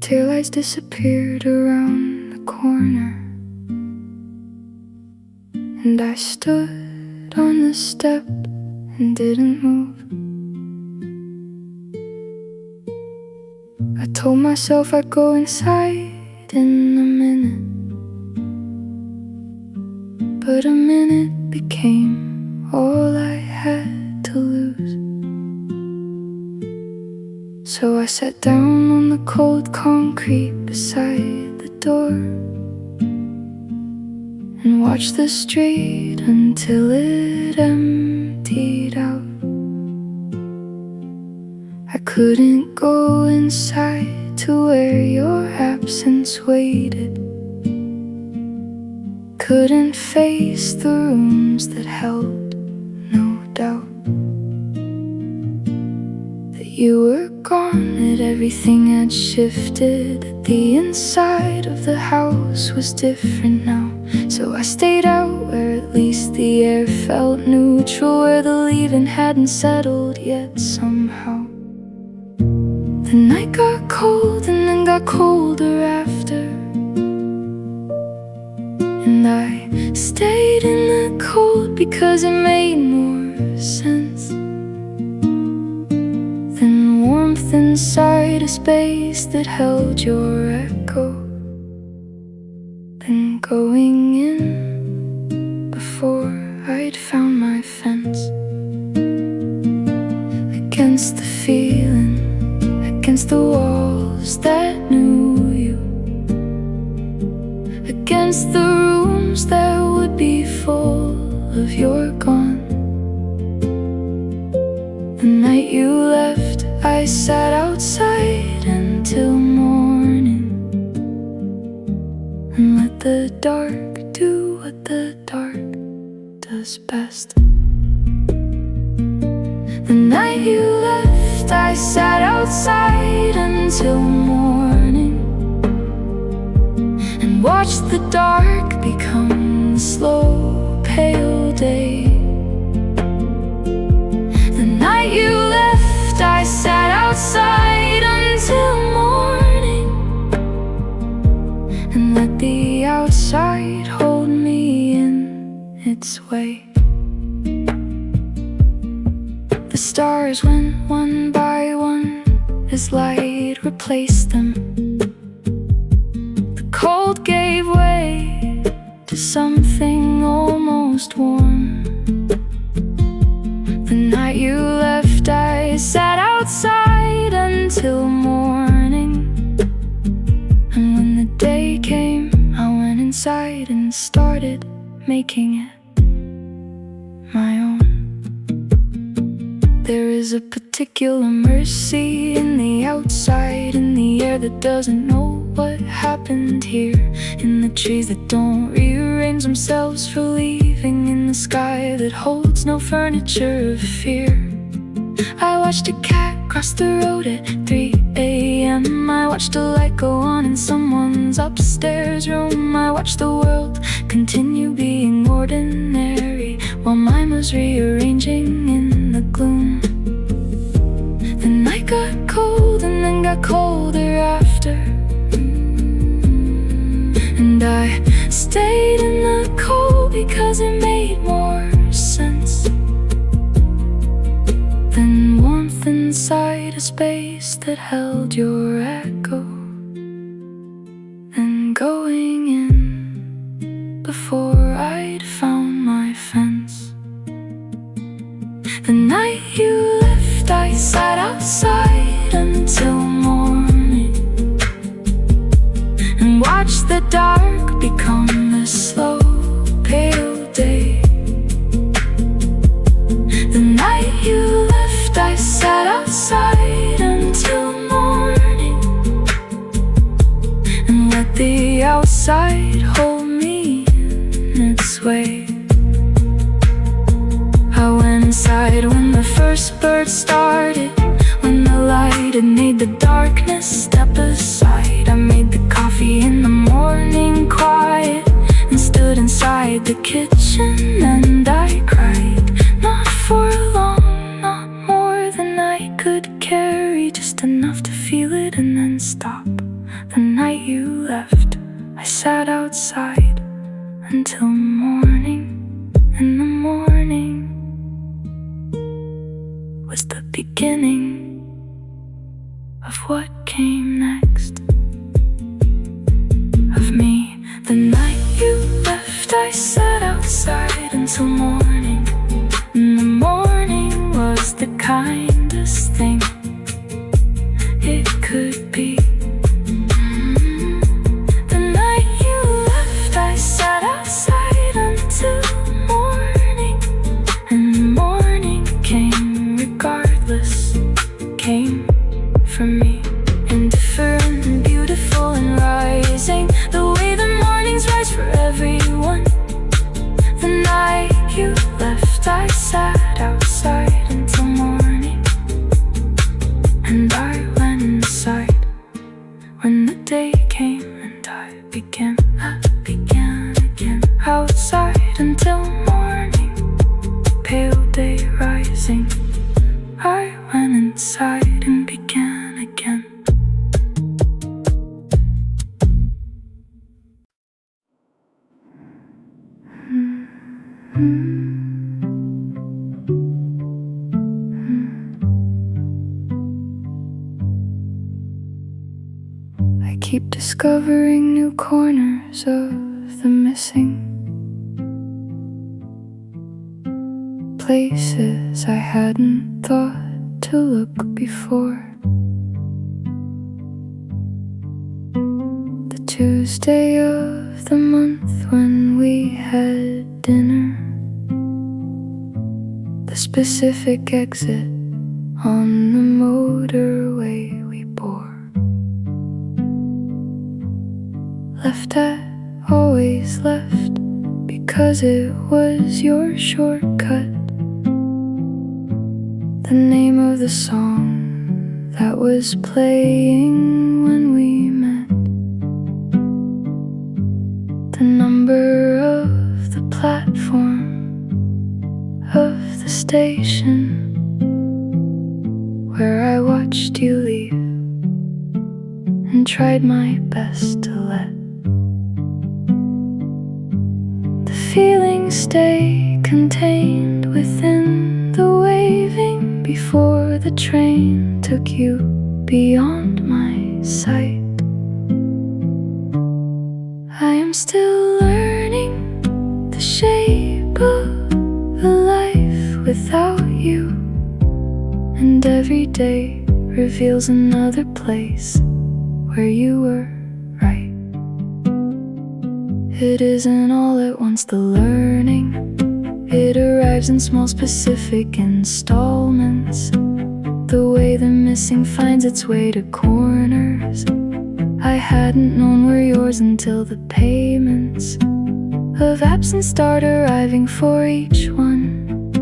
taillights disappeared around the corner, and I stood on the step and didn't move. I told myself I'd go inside in a minute, but a minute became all I had to lose. So I sat down on the cold concrete beside the door and watched the street until it emptied out. I couldn't go inside to where your absence waited, couldn't face the rooms that held no doubt that you were gone, that everything had shifted, that the inside of the house was different now. So I stayed out where at least the air felt neutral, where the leaving hadn't settled yet somehow. The night got cold and then got colder after, and I stayed in the cold because it made more sense than warmth inside a space that held your echo, than going in before I'd found my fence. Against the feeling, against the walls that knew you, against the rooms that would be full of your gone. The night you left, I sat outside until morning and let the dark do what the dark does best. The night you left, I sat outside until morning and watched the dark become the slow, pale day. The night you left, I sat outside until morning and let the outside hold me in its way. The stars went one by one as light replaced them. The cold gave way to something almost warm. The night you left, I sat outside until morning, and when the day came, I went inside and started making it my own. There is a particular mercy in the outside, in the air that doesn't know what happened here, in the trees that don't rearrange themselves for leaving, in the sky that holds no furniture of fear. I watched a cat cross the road at 3 a.m. I watched a light go on in someone's upstairs room. I watched the world continue being ordinary while mine was rearranging in the gloom. The night got cold and then got colder after, and I stayed in the cold because it made more sense than warmth inside a space that held your echo, and going in before I'd found my fence. The night you left, I sat outside until morning and watched the dark become the slow, pale day. The night you left, I sat outside until morning and let the outside hold me in its way. I went inside when the first bird started, when the light had made the darkness step aside. I made the coffee in the morning quiet and stood inside the kitchen and I cried. Not for long, not more than I could carry, just enough to feel it and then stop. The night you left, I sat outside until morning. And the morning was the beginning of what came next. Of me. The night you left, I sat outside until morning. And the morning was the kindest thing it could be. The night you left, I sat outside until morning. And the morning came regardless, came for me. Indifferent and beautiful and rising, the way the mornings rise for everyone. The night you left, I sat outside until morning. And I went inside when the day came, and I began again. Outside until morning, pale day rising. I went inside and began again. I keep discovering new corners of the missing, places I hadn't thought to look before. The Tuesday of the month when we had dinner, the specific exit on the motorway we bore. Left at always left because it was your shortcut. The name of the song that was playing when we met. The number of the platform of the station where I watched you leave and tried my best to let the feeling stay contained within the waving before the train took you beyond my sight. I am still learning the shape of a life without you, and every day reveals another place where you were right. It isn't all at once, the learning. It arrives in small specific installments, the way the missing finds its way to corners I hadn't known were yours until the payments of absence start arriving for each one.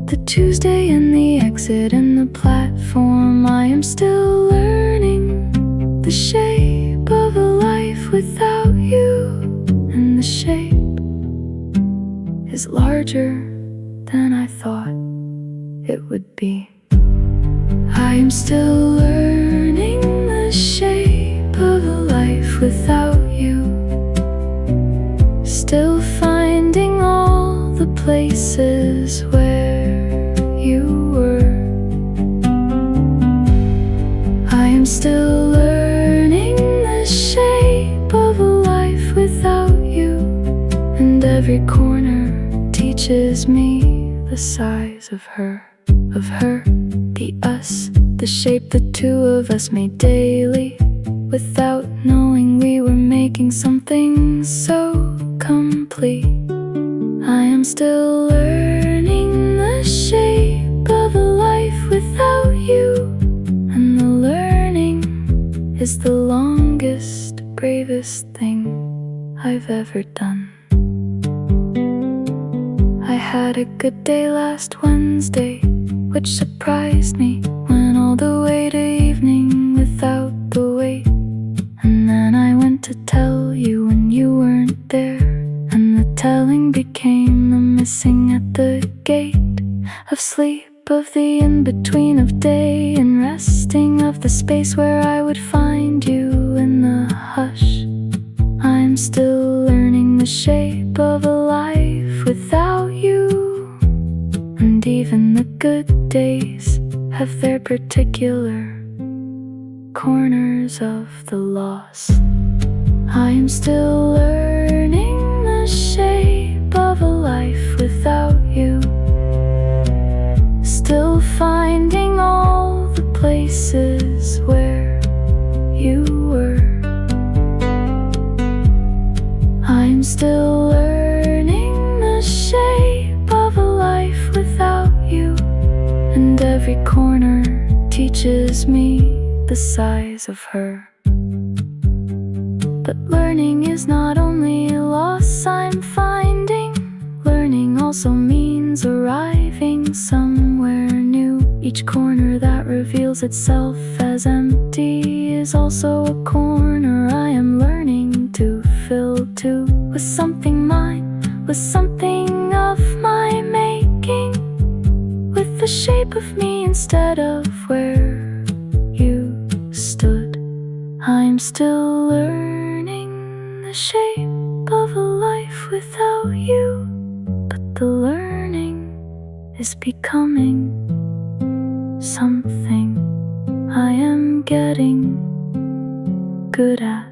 The Tuesday and the exit and the platform. I am still learning the shape of a life without you, and the shape is larger than I thought it would be. I am still learning the shape of a life without you, still finding all the places where you were. I am still learning the shape of a life without you, and every corner teaches me the size of her, the us, the shape the two of us made daily, without knowing we were making something so complete. I am still learning the shape of a life without you, and the learning is the longest, bravest thing I've ever done. I had a good day last Wednesday, which surprised me. Went all the way to evening without the wait, and then I went to tell you when you weren't there, and the telling became the missing at the gate of sleep, of the in-between of day and resting, of the space where I would find you in the hush. I'm still learning the shape of a life without you. And even the good days have their particular corners of the loss. I am still learning the shape of a life without you. Still finding all the places where you were. I'm still learning the shape of a life without you. And every corner teaches me the size of her. But learning is not only a loss I'm finding. Learning also means arriving somewhere new. Each corner that reveals itself as empty is also a corner I am learning to fill too, with something mine, with something of my making, with the shape of me instead of where you stood. I'm still learning the shape of a life without you, but the learning is becoming something I am getting good at.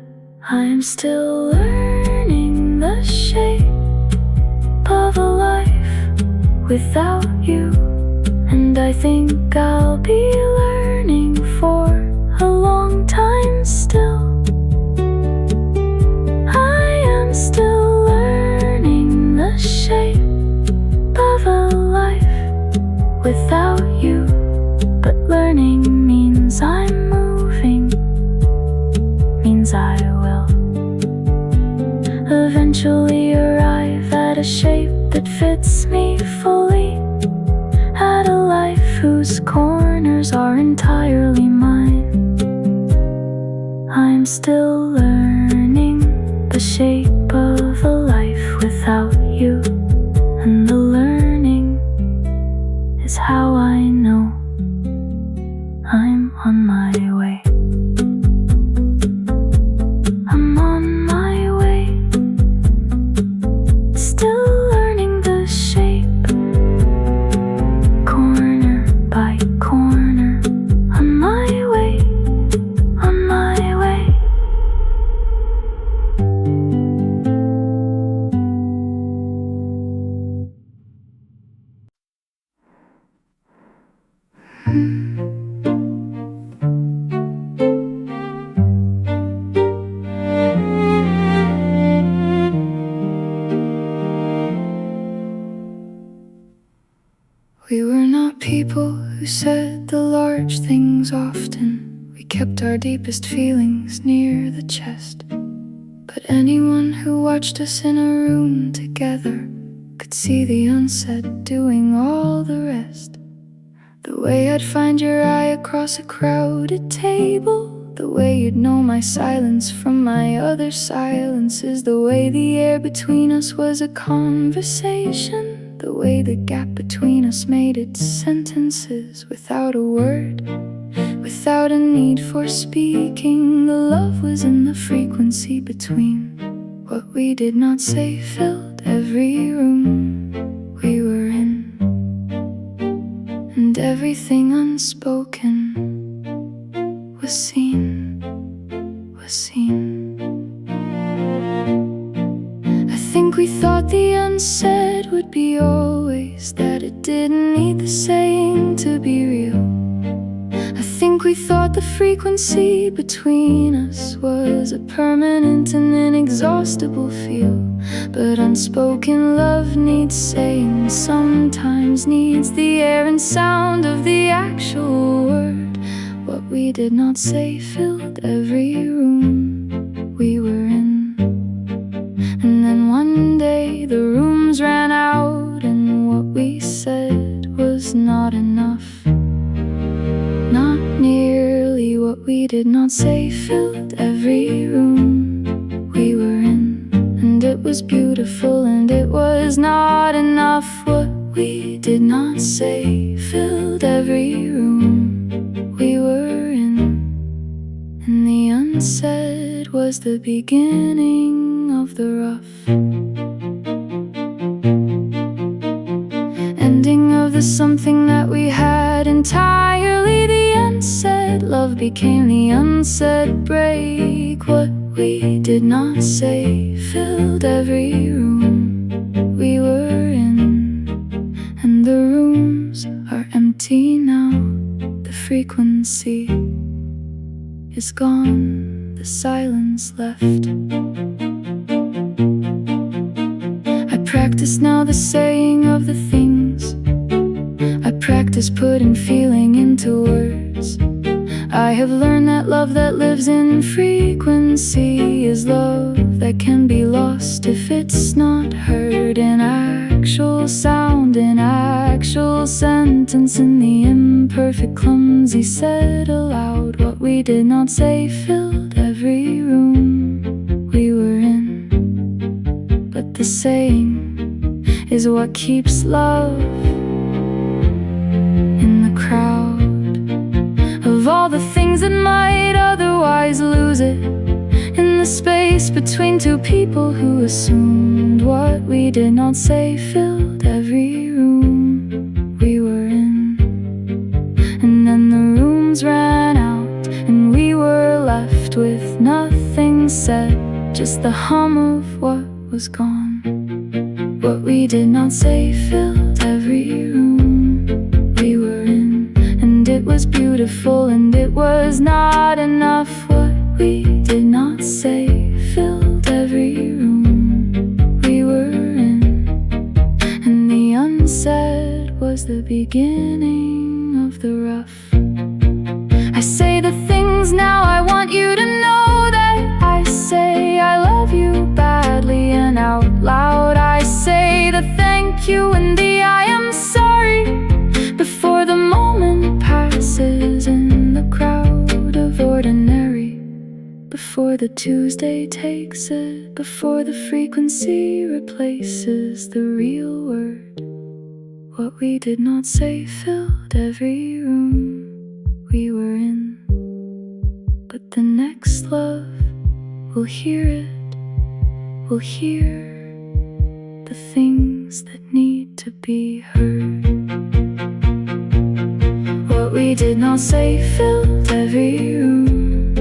I'm still learning the shape of a life without you, and I think I'll be learning for a long time still. I am still learning the shape of a life without you, but learning means I'm moving, means I will eventually arrive at a shape that fits me fully, at a life whose corners are entirely mine. I'm still learning the shape of a life without you, and the learning is how I know I'm on my way. I'm on my way, still learning the shape, corner by corner. On my way, on my way. We were not people who said the large things often. We kept our deepest feelings near the chest. But anyone who watched us in a room together could see the unsaid doing all the rest. The way I'd find your eye across a crowded table, the way you'd know my silence from my other silences, the way the air between us was a conversation, the way the gap between us made its sentences without a word, without a need for speaking. The love was in the frequency between. What we did not say filled every room we were in, and everything unspoken was seen, was seen. I think we thought the unsaid would be always, that it didn't need the saying to be real. I think we thought the frequency between us was a permanent and inexhaustible feel. But unspoken love needs saying, sometimes needs the air and sound of the actual word. What we did not say filled every room we were in. And then one day the rooms ran out, and what we said was not enough. Not nearly what we did not say filled every room we were in. And it was beautiful, and it was not enough. What we did not say filled every room we were in. And the unsaid was was the beginning of the rough ending of the something that we had entirely. The unsaid love became the unsaid break. What we did not say filled every room we were in, and the rooms are empty now. The frequency is gone, the silence left. I practice now the saying of the things. I practice putting feeling into words. I have learned that love that lives in frequency is love that can be lost if it's not heard in actual sound, in actual sentence, in the imperfect, clumsy said aloud. What we did not say filled every room we were in, but the saying is what keeps love in the crowd of all the things that might otherwise lose it, in the space between two people who assumed what we did not say filled every room we were in. And then the rooms ran out and we were left with nothing said, just the hum of what was gone. What we did not say filled every room we were in, and it was beautiful and it was not enough. What we did not say filled every room we were in, and the unsaid was the beginning of the rough. I say the things now I want you to know that I say I love you badly and out loud. I say the thank you and the I am sorry before the moment passes in the crowd of ordinary, before the Tuesday takes it, before the frequency replaces the real word. What we did not say filled every room we were in, but the next love will hear it, will hear the things that need to be heard. What we did not say filled every room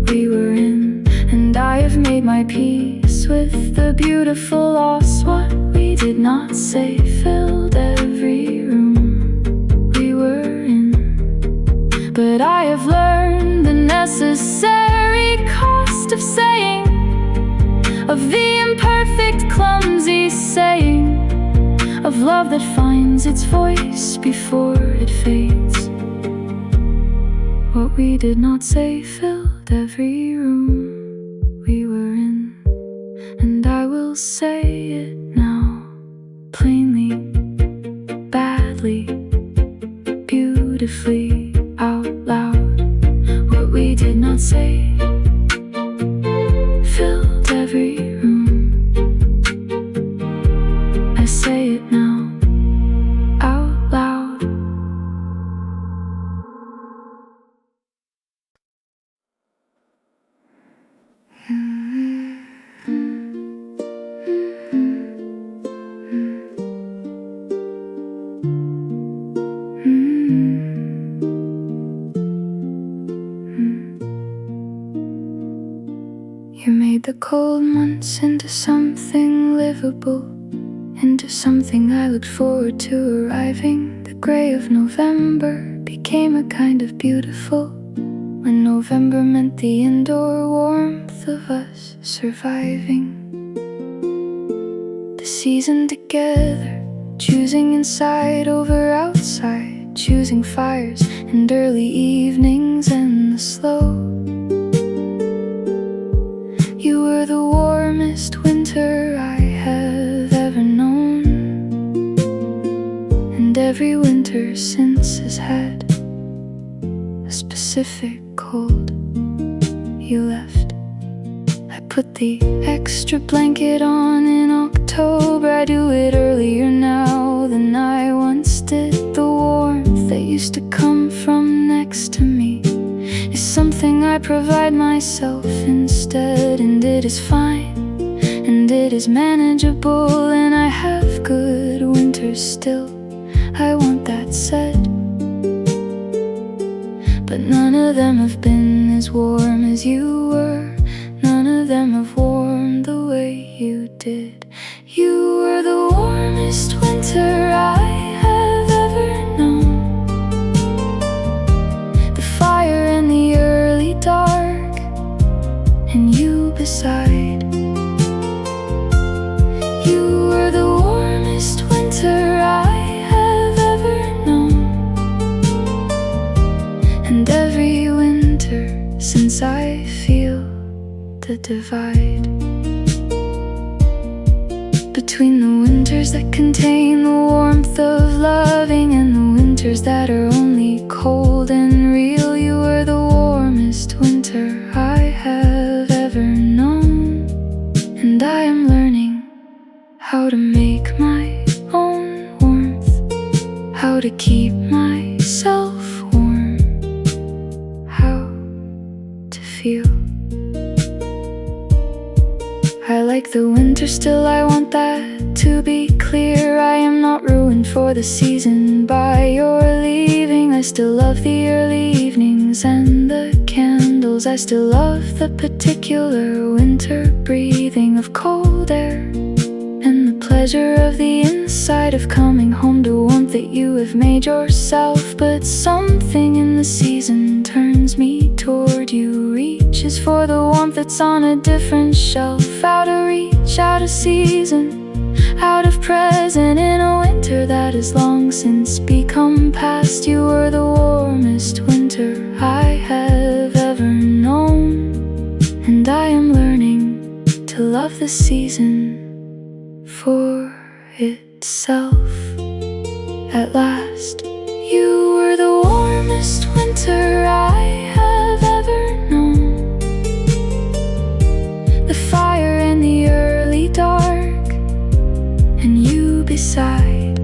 we were in, and I have made my peace with the beautiful loss. What we did not say filled every room we were in, but I have learned the necessary cost of saying, of the imperfect, clumsy saying, of love that finds its voice before it fades. What we did not say filled every room we were in, and I will say it now, plainly, badly, beautifully, out loud. What we did not say filled every room. I say it now, out loud. You made the cold months into something livable, into something I looked forward to arriving. The gray of November became a kind of beautiful, when November meant the indoor warmth of us surviving the season together, choosing inside over outside, choosing fires and early evenings and the slow. You were the warmest winter I have ever known, and every winter since has had a specific cold. You left. I put the extra blanket on in October. I do it earlier now than I once did. The warmth that used to come from next to me is something I provide myself instead, and it is fine, and it is manageable, and I have good winters still. I want that said, but none of them have been as warm as you were. None of them have warmed the way you did. You were the warmest winter I have ever known. The fire in the early dark, and you beside. You were the warmest winter I have ever known. And every winter since I feel the divide between the winters that contain the warmth of loving and the winters that are only cold and real. You were the warmest winter I have ever known. And I am learning how to make my own warmth, how to keep myself warm, how to feel. I like the winter still, I want that to be clear. I am not ruined for the season by your leaving. I still love the early evenings and the candles. I still love the particular winter breathing of cold air, and the pleasure of the inside of coming home to warmth that you have made yourself. But something in the season turns me toward you, reaches for the warmth that's on a different shelf. Out of reach, out of season, out of present, in a winter that has long since become past. You were the warmest winter I have ever known. And I am learning to love the season for itself. At last, you were the warmest winter I have ever known. The fire in the early dark, and you beside.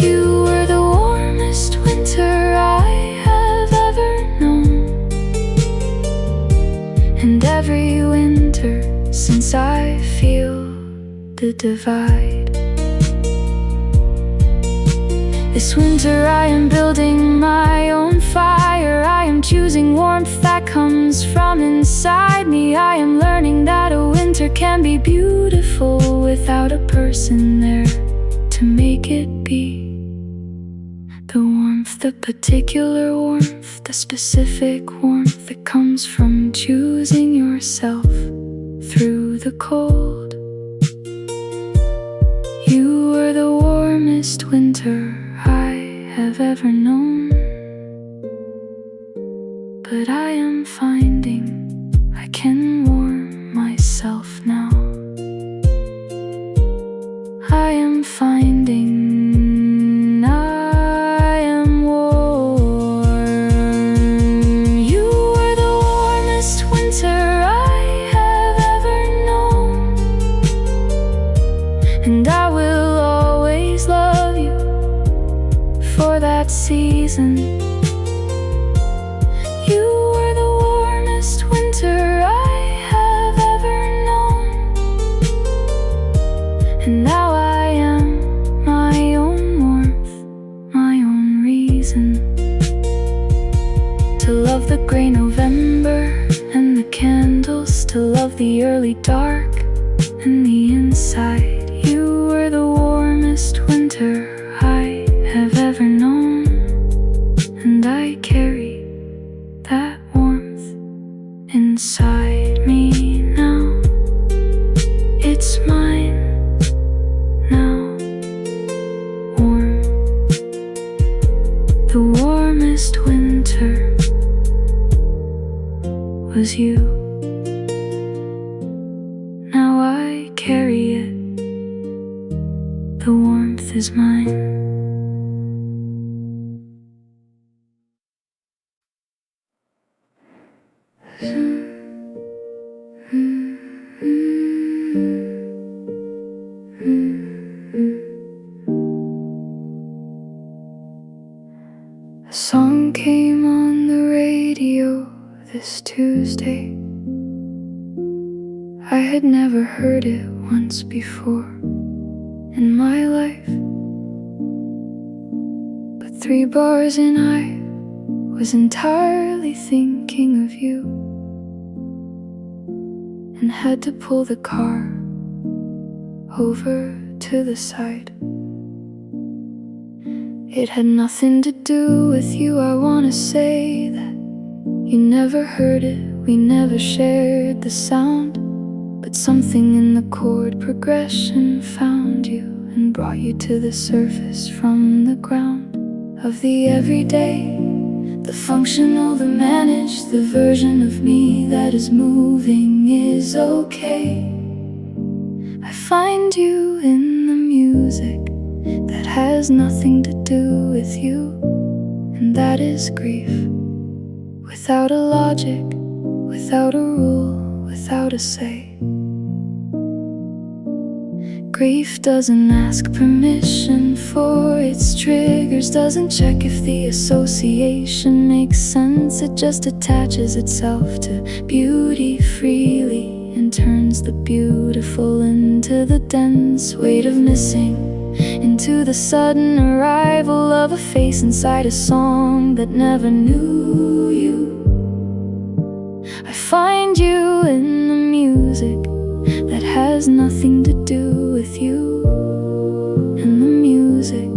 You were the warmest winter I have ever known. And every winter since I feel the divide. This winter I am building my own fire. I am choosing warmth that comes from inside me. I am learning that a winter can be beautiful without a person there to make it be. The warmth, the particular warmth, the specific warmth that comes from choosing yourself through the cold. You were the warmest winter I have ever known. But I am finding I can warm myself now. I am finding I am warm. You were the warmest winter I have ever known. And I will always love you for that season. You were the warmest winter I have ever known. And now I am my own warmth, my own reason to love the gray November and the candles, to love the early dark and the inside. You were the warmest winter I have ever known. And I carry that warmth inside me now. It's mine now, warm. The warmest winter was you. Now I carry it. The warmth is mine. A song came on the I had never heard it once before in my life. But 3 bars in, I was entirely thinking of you, and had to pull the car over to the side. It had nothing to do with you. I wanna say that you never heard it, we never shared the sound, but something in the chord progression found you and brought you to the surface from the ground of the everyday, the functional, the managed, the version of me that is moving is okay. I find you in the music that has nothing to do with you, and that is grief. Without a logic, without a rule, without a say. Grief doesn't ask permission for its triggers, doesn't check if the association makes sense. It just attaches itself to beauty freely and turns the beautiful into the dense weight of missing, into the sudden arrival of a face inside a song that never knew you. I find you in the music that has nothing to do with you, and the music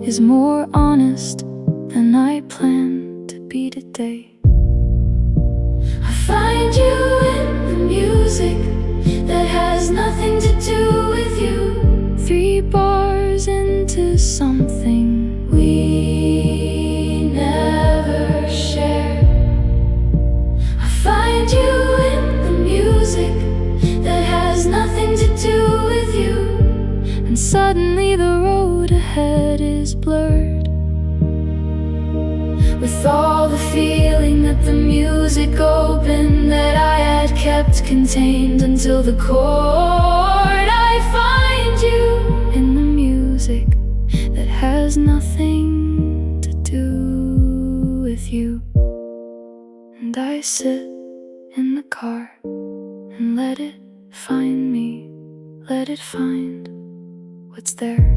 is more honest than I planned to be today. I find you in the music that has nothing to do with you. 3 bars into something we never shared. I find you in the music that has nothing to do with you, and suddenly the road ahead is blurred with all the feeling that the music opened, that I had kept contained until the chord. I find you in the music that has nothing to do with you, and I sit in the car and let it find me, let it find what's there.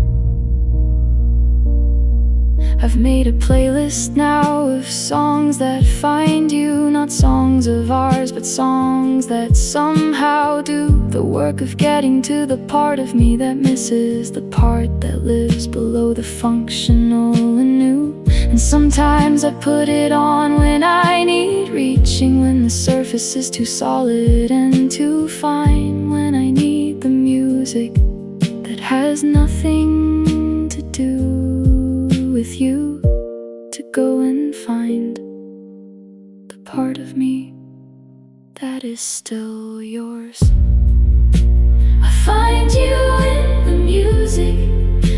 I've made a playlist now of songs that find you, not songs of ours, but songs that somehow do the work of getting to the part of me that misses the part that lives below the functional and new. And sometimes I put it on when I need reaching, when the surface is too solid and too fine, when I need the music that has nothing to do with you, to go and find the part of me that is still yours. I find you in the music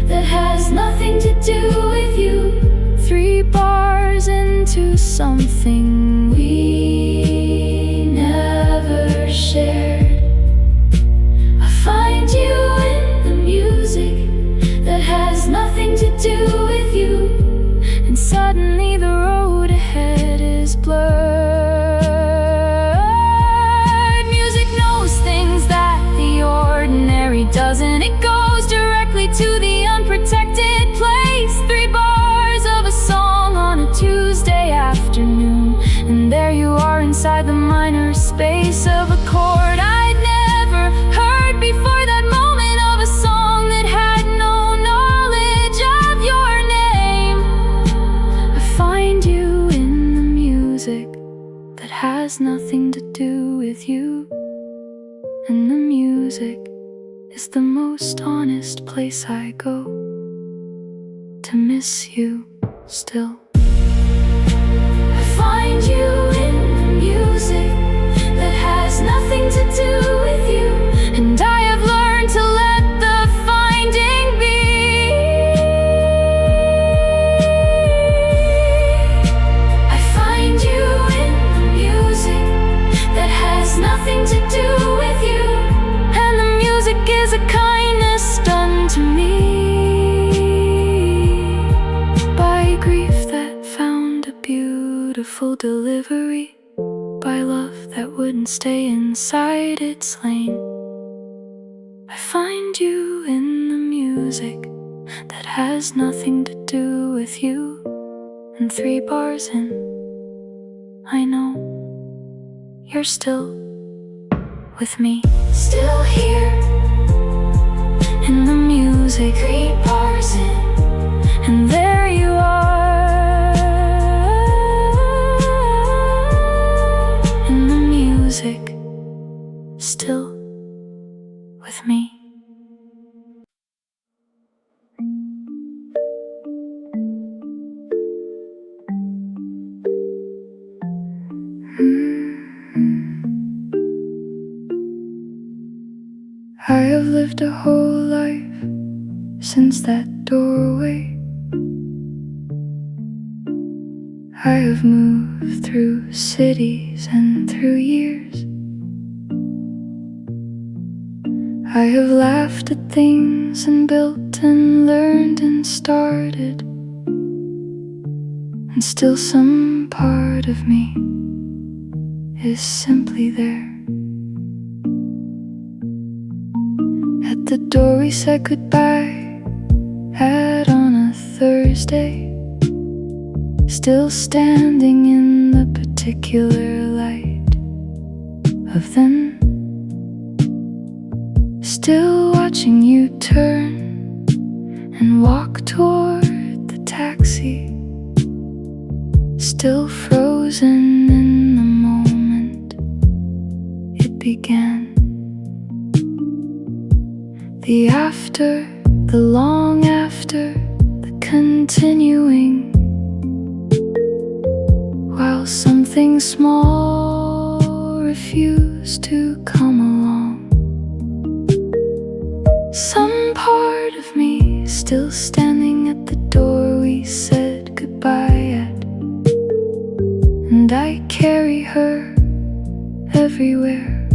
that has nothing to do with you. 3 bars into something we never shared. I find you in the music that has nothing to do with you, and suddenly the road ahead is blurred. Music knows things that the ordinary doesn't. It goes directly to the unprotected place. 3 bars of a song on a Tuesday afternoon, and there you are inside the minor space of a chord I'd never heard before. That moment of a song that had no knowledge of your name. I find you in the music that has nothing to do with you, and the music is the most honest place I go to miss you still. I find you in the music that has nothing to do with you, and I have learned to let the finding be. I find you in the music that has nothing to do with you, and the music is a kindness done to me by grief that found a beautiful delivery, by love that wouldn't stay inside its lane. I find you in the music that has nothing to do with you. And 3 bars in, I know you're still with me. Still here in the music. 3 bars in, and there you are in the music, still with me. I have lived a whole life since that doorway. I have moved through cities and through years. I have laughed at things and built and learned and started, and still some part of me is simply there. At the door we said goodbye at on a Thursday, still standing in the particular light of then, still watching you turn and walk toward the taxi, still frozen in the moment it began. The after, the long after, the continuing, while something small refused to come along. Some part of me still standing at the door we said goodbye at, and I carry her everywhere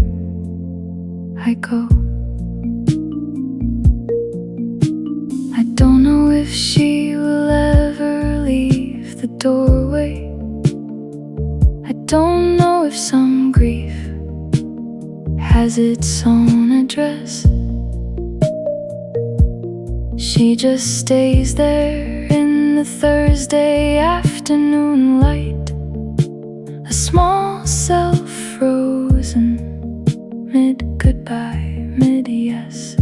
I go. I don't know if she will ever leave the doorway. I don't know if some grief has its own address. She just stays there in the Thursday afternoon light, a small self frozen mid-goodbye, mid-yes,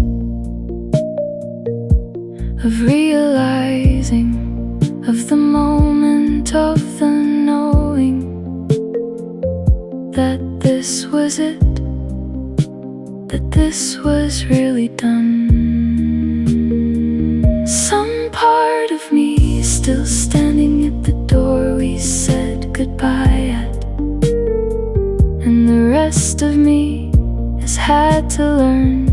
of realizing, of the moment of the knowing that this was it, that this was really done. Some part of me is still standing at the door we said goodbye at, and the rest of me has had to learn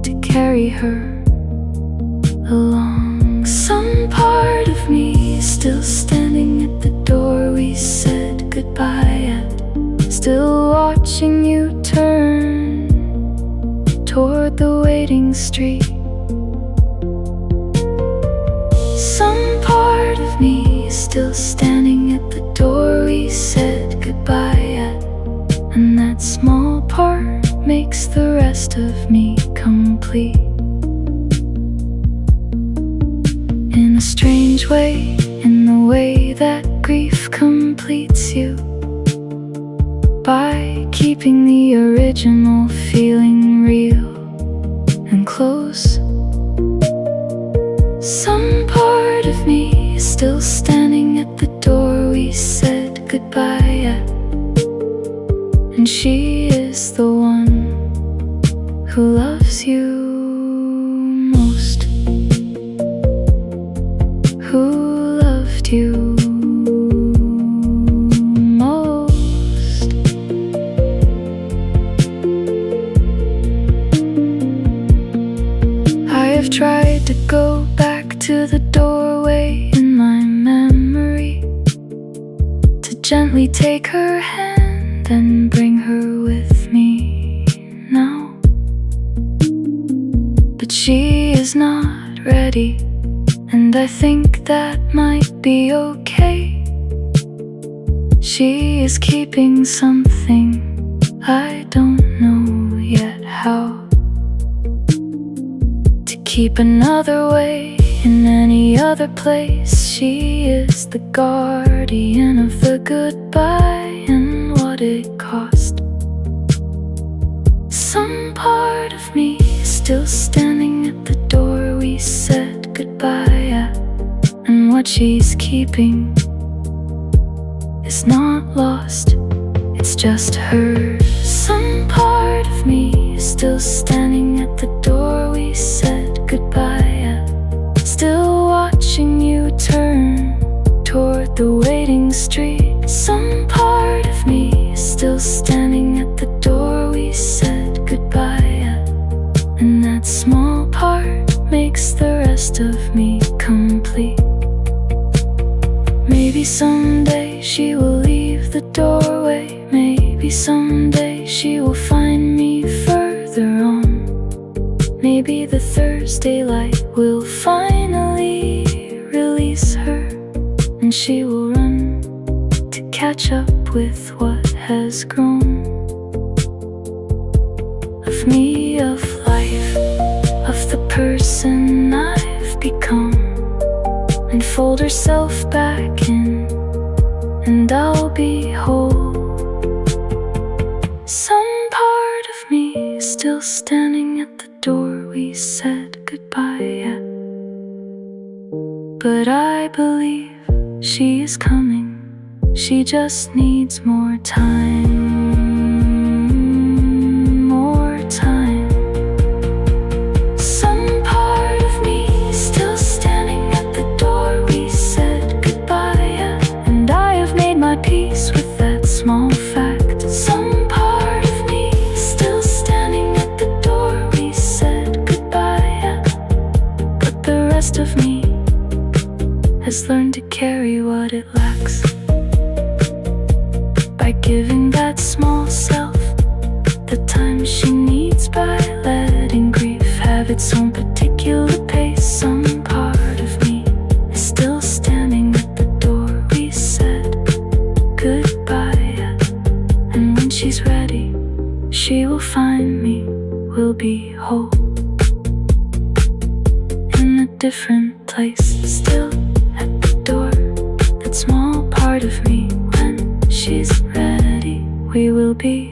to carry her along. Some part of me is still standing at the door we said goodbye at, still watching you turn toward the waiting street. Some part of me is still standing at the door we said goodbye at, and that small part makes the rest of me complete. In a strange way, in the way that grief completes you, by keeping the original feeling real and close. Some part of me is still standing at the door we said goodbye at, and she is the one who loves you most, who loved you most. I have tried to go back to the doorway in my memory, to gently take her hand and bring her with me now. But she is not ready, and I think that might be okay. She She is keeping something, I don't know yet how. To keep another way in any other place. She is the guardian of the goodbye and what it cost. Some part of me is still standing at the door we said goodbye at, and what she's keeping is not lost, it's just hers. Some part of me is still standing at the door we said goodbye at, still watching you turn toward the waiting street. Some part of me is still standing at the door we said goodbye at, and that small part makes the rest of me complete. Maybe someday she will leave the doorway. Maybe someday she will find me further on. Maybe the Thursday light will finally release her, and she will run to catch up with what has grown of me, of life, of the person I've become, and fold herself back in, and I'll be whole. Some part of me is still standing at the door we said goodbye at, but I believe she is coming. She just needs more time, more time. Some part of me is still standing at the door we said goodbye at, and I have made my peace with that small fact. Some part of me is still standing at the door we said goodbye at, but the rest of me has learned to carry what it lacks, by giving that small self the time she needs, by letting grief have its own particular pace. Some part of me is still standing at the door we said goodbye at, and when she's ready, she will find me, we'll be whole in a different place, still at the door. That small part of me, when she's ready, we will be